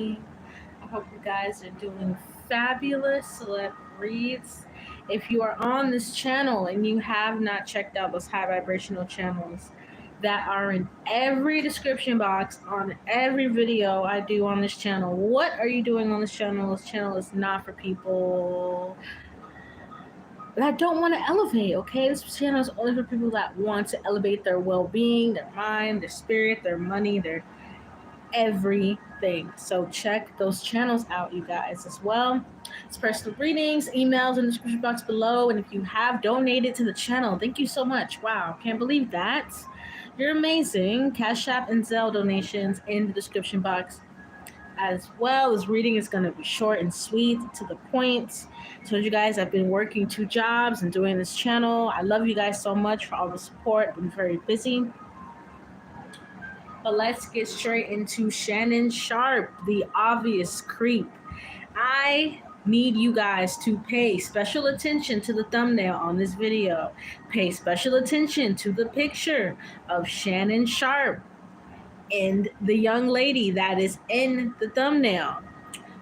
morning. I hope you guys are doing fabulous. Celeb reads. If you are on this channel and you have not checked out those high vibrational channels that are in every description box on every video I do on this channel, what are you doing on this channel? This channel is not for people that don't want to elevate, okay? This channel is only for people that want to elevate their well-being, their mind, their spirit, their money, their everything. So check those channels out, you guys, as well. It's personal readings, emails in the description box below. And if you have donated to the channel, thank you so much. Wow, can't believe that. You're amazing. Cash App and Zelle donations in the description box as well. This reading is going to be short and sweet, to the point. So you guys, I've been working 2 jobs and doing this channel. I love you guys so much for all the support. I'm very busy. But let's get straight into Shannon Sharpe, the obvious creep. I need you guys to pay special attention to the thumbnail on this video. Pay special attention to the picture of Shannon Sharpe and the young lady that is in the thumbnail.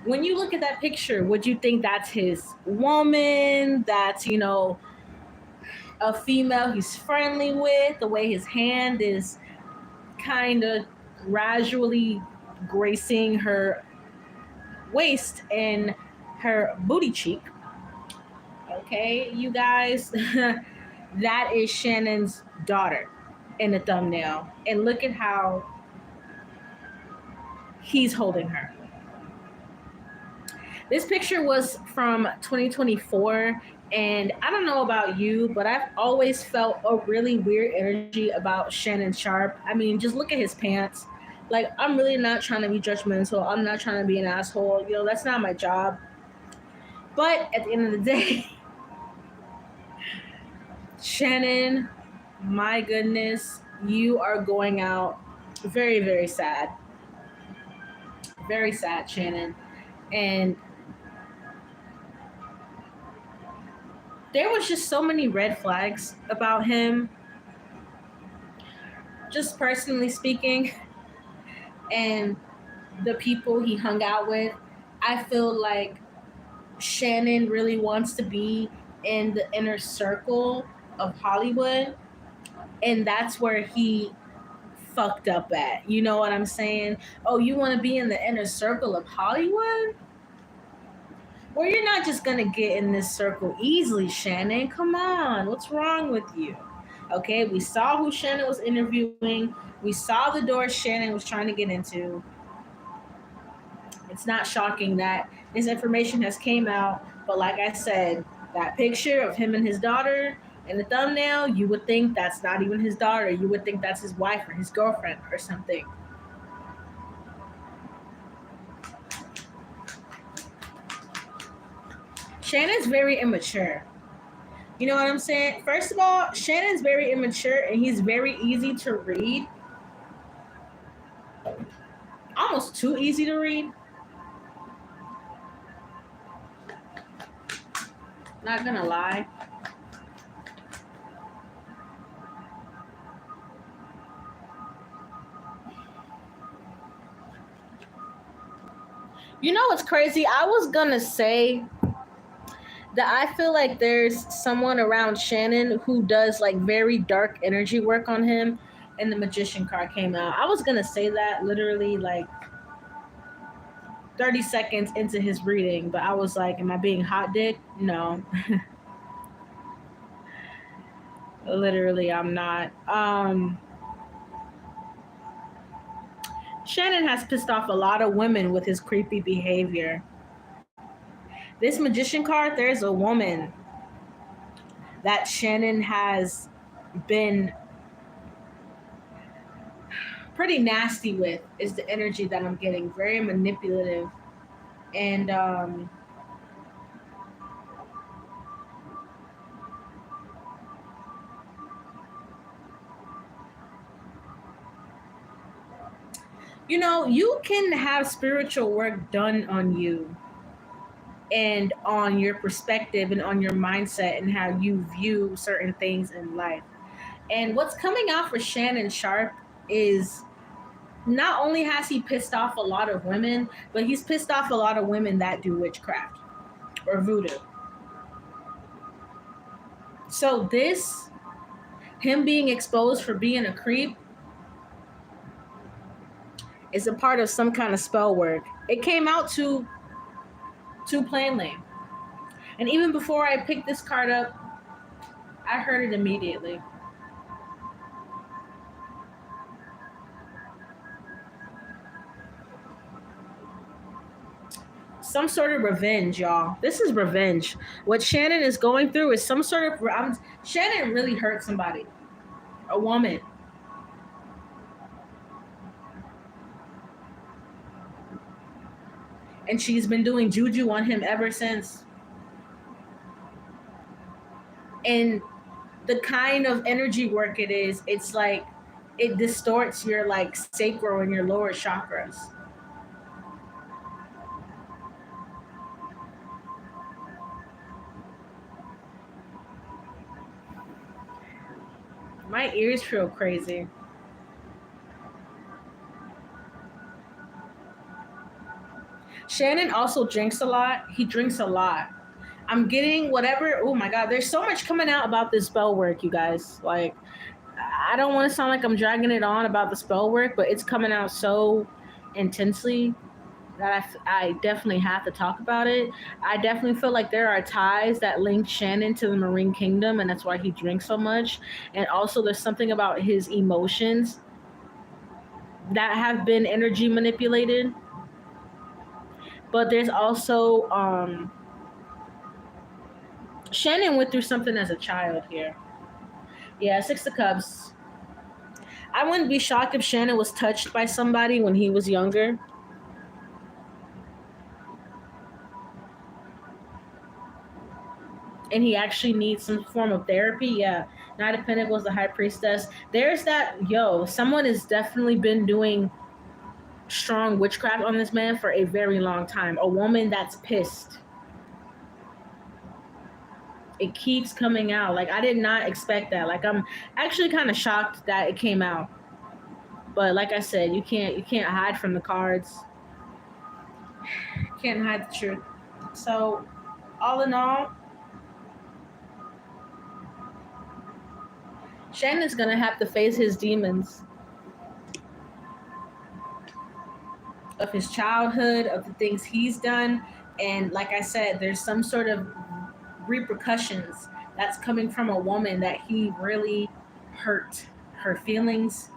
When you look at that picture, would you think that's his woman? That's, a female he's friendly with? The way his hand is kind of gradually gracing her waist and her booty cheek. Okay, you guys, that is Shannon's daughter in the thumbnail. And look at how he's holding her. This picture was from 2024, and I don't know about you, but I've always felt a really weird energy about Shannon Sharpe. I mean, just look at his pants. Like, I'm really not trying to be judgmental. I'm not trying to be an asshole. That's not my job. But at the end of the day, Shannon, my goodness, you are going out very, very sad. Very sad, Shannon. And there was just so many red flags about him, just personally speaking, and the people he hung out with. I feel like Shannon really wants to be in the inner circle of Hollywood, and that's where he fucked up at. You know what I'm saying? Oh, you want to be in the inner circle of Hollywood? Well, you're not just going to get in this circle easily, Shannon. Come on. What's wrong with you? Okay, we saw who Shannon was interviewing. We saw the door Shannon was trying to get into. It's not shocking that this information has came out. But like I said, that picture of him and his daughter in the thumbnail, you would think that's not even his daughter. You would think that's his wife or his girlfriend or something. Shannon's very immature. You know what I'm saying? First of all, Shannon's very immature and he's very easy to read. Almost too easy to read. Not gonna lie. You know what's crazy? I was gonna say that I feel like there's someone around Shannon who does like very dark energy work on him, and the Magician card came out. I was gonna say that literally like 30 seconds into his reading, but I was like, am I being hot dick? No. Literally, I'm not. Shannon has pissed off a lot of women with his creepy behavior. This Magician card, there's a woman that Shannon has been pretty nasty with, is the energy that I'm getting. Very manipulative. And you can have spiritual work done on you and on your perspective and on your mindset and how you view certain things in life. And what's coming out for Shannon Sharpe is not only has he pissed off a lot of women, but he's pissed off a lot of women that do witchcraft or voodoo. So this, him being exposed for being a creep, is a part of some kind of spell work. It came out too plainly. And even before I picked this card up, I heard it immediately. Some sort of revenge, y'all. This is revenge. What Shannon is going through is some sort of. Shannon really hurt somebody, a woman. And she's been doing juju on him ever since. And the kind of energy work it is, it's like it distorts your like sacral and your lower chakras. My ears feel crazy. Shannon also drinks a lot. He drinks a lot. I'm getting whatever. Oh my God, there's so much coming out about this spell work, you guys. Like, I don't want to sound like I'm dragging it on about the spell work, but it's coming out so intensely that I definitely have to talk about it. I definitely feel like there are ties that link Shannon to the Marine Kingdom, and that's why he drinks so much. And also, there's something about his emotions that have been energy manipulated. But there's also Shannon went through something as a child here. Yeah, Six of Cups. I wouldn't be shocked if Shannon was touched by somebody when he was younger. And he actually needs some form of therapy. Yeah. Knight of Pentacles, the High Priestess. There's that, someone has definitely been doing strong witchcraft on this man for a very long time. A woman that's pissed. It keeps coming out. Like, I did not expect that. Like, I'm actually kind of shocked that it came out. But like I said, you can't hide from the cards. Can't hide the truth. So, all in all, Shannon's gonna have to face his demons of his childhood, of the things he's done, and like I said, there's some sort of repercussions that's coming from a woman that he really hurt her feelings,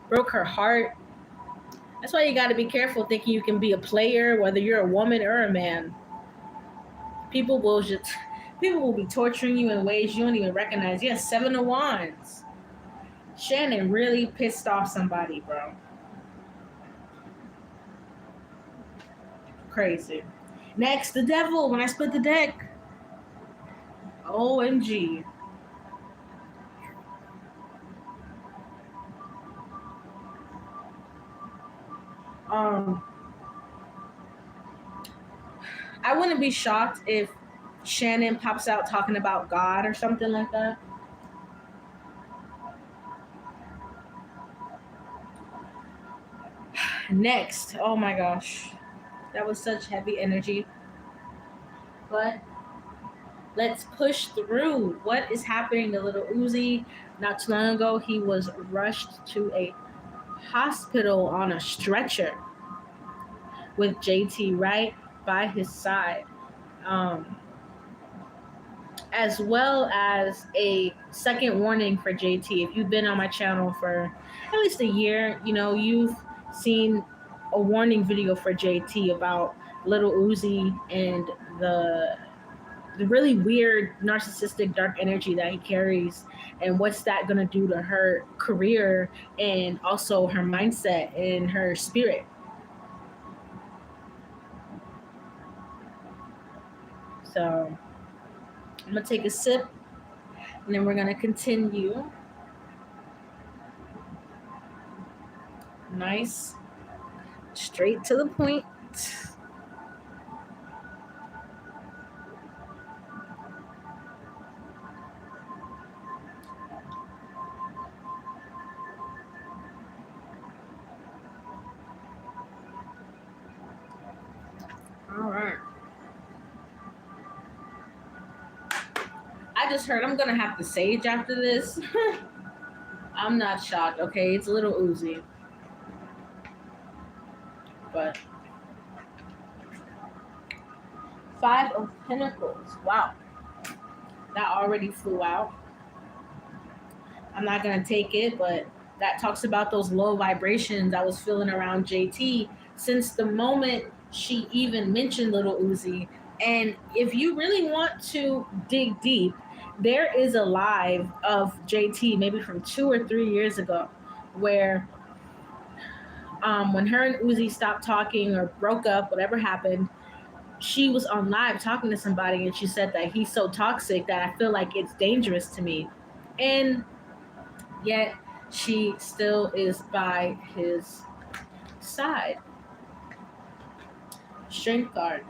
broke her heart. That's why you got to be careful thinking you can be a player, whether you're a woman or a man. People will be torturing you in ways you don't even recognize. Yes, Seven of Wands. Shannon really pissed off somebody, bro. Crazy. Next, the devil. When I split the deck, OMG. I wouldn't be shocked if Shannon pops out talking about God or something like that. Next, oh my gosh, that was such heavy energy. But let's push through. What is happening to little Uzi? Not too long ago, he was rushed to a hospital on a stretcher with JT right by his side. As well as a second warning for JT. If you've been on my channel for at least a year, you've seen a warning video for JT about little Uzi and the really weird narcissistic dark energy that he carries, and what's that going to do to her career and also her mindset and her spirit. So I'm going to take a sip and then we're going to continue. Nice. Straight to the point. I just heard I'm gonna have to sage after this. I'm not shocked, okay? It's a little oozy. But Five of Pentacles. Wow. That already flew out. I'm not gonna take it, but that talks about those low vibrations I was feeling around JT since the moment she even mentioned Little Uzi. And if you really want to dig deep, there is a live of JT maybe from 2 or 3 years ago where when her and Uzi stopped talking or broke up, whatever happened, she was on live talking to somebody and she said that he's so toxic that I feel like it's dangerous to me. And yet she still is by his side. Strength card.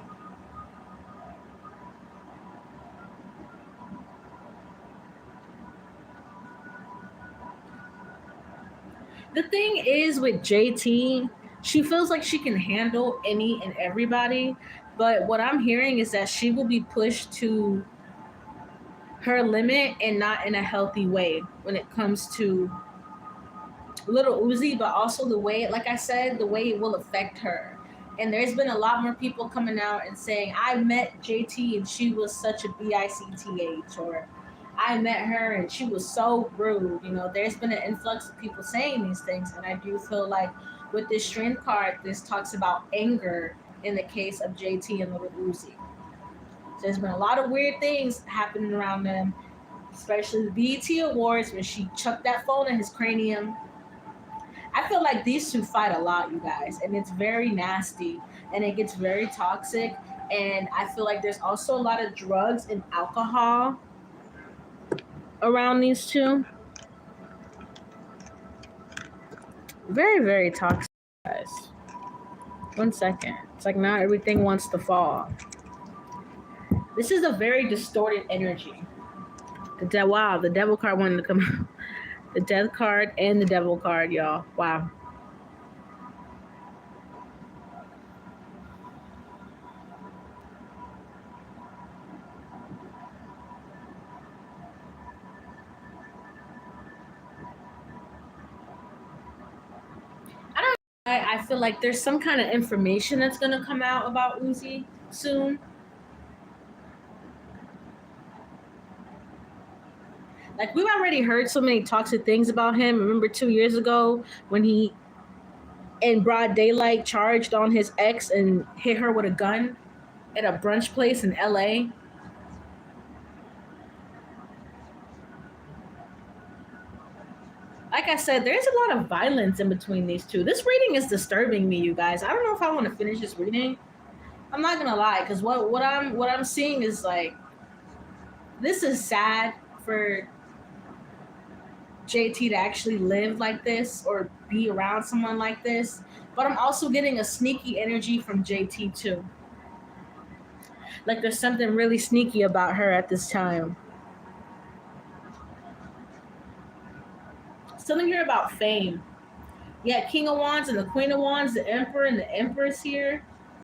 The thing is with JT, she feels like she can handle any and everybody, but what I'm hearing is that she will be pushed to her limit and not in a healthy way when it comes to Little Uzi, but also the way, like I said, the way it will affect her. And there's been a lot more people coming out and saying, I met JT and she was such a BICTH, or I met her and she was so rude. You know, there's been an influx of people saying these things. And I do feel like with this strength card, this talks about anger in the case of JT and Little Uzi. So there's been a lot of weird things happening around them, especially the BET Awards when she chucked that phone in his cranium. I feel like these two fight a lot, you guys, and it's very nasty and it gets very toxic. And I feel like there's also a lot of drugs and alcohol around these two. Very, very toxic, guys. 1 second. It's like not everything wants to fall. This is a very distorted energy. Wow, the devil card wanted to come out. The death card and the devil card, y'all. Wow. I feel like there's some kind of information that's going to come out about Uzi soon. Like, we've already heard so many toxic things about him. Remember 2 years ago when he, in broad daylight, charged on his ex and hit her with a gun at a brunch place in LA? Like I said, there's a lot of violence in between these two. This reading is disturbing me, you guys. I don't know if I want to finish this reading. I'm not gonna lie, because what I'm seeing is like, this is sad for JT to actually live like this or be around someone like this. But I'm also getting a sneaky energy from JT too. Like there's something really sneaky about her at this time. Something here about fame. Yeah, King of Wands and the Queen of Wands, the Emperor and the Empress here.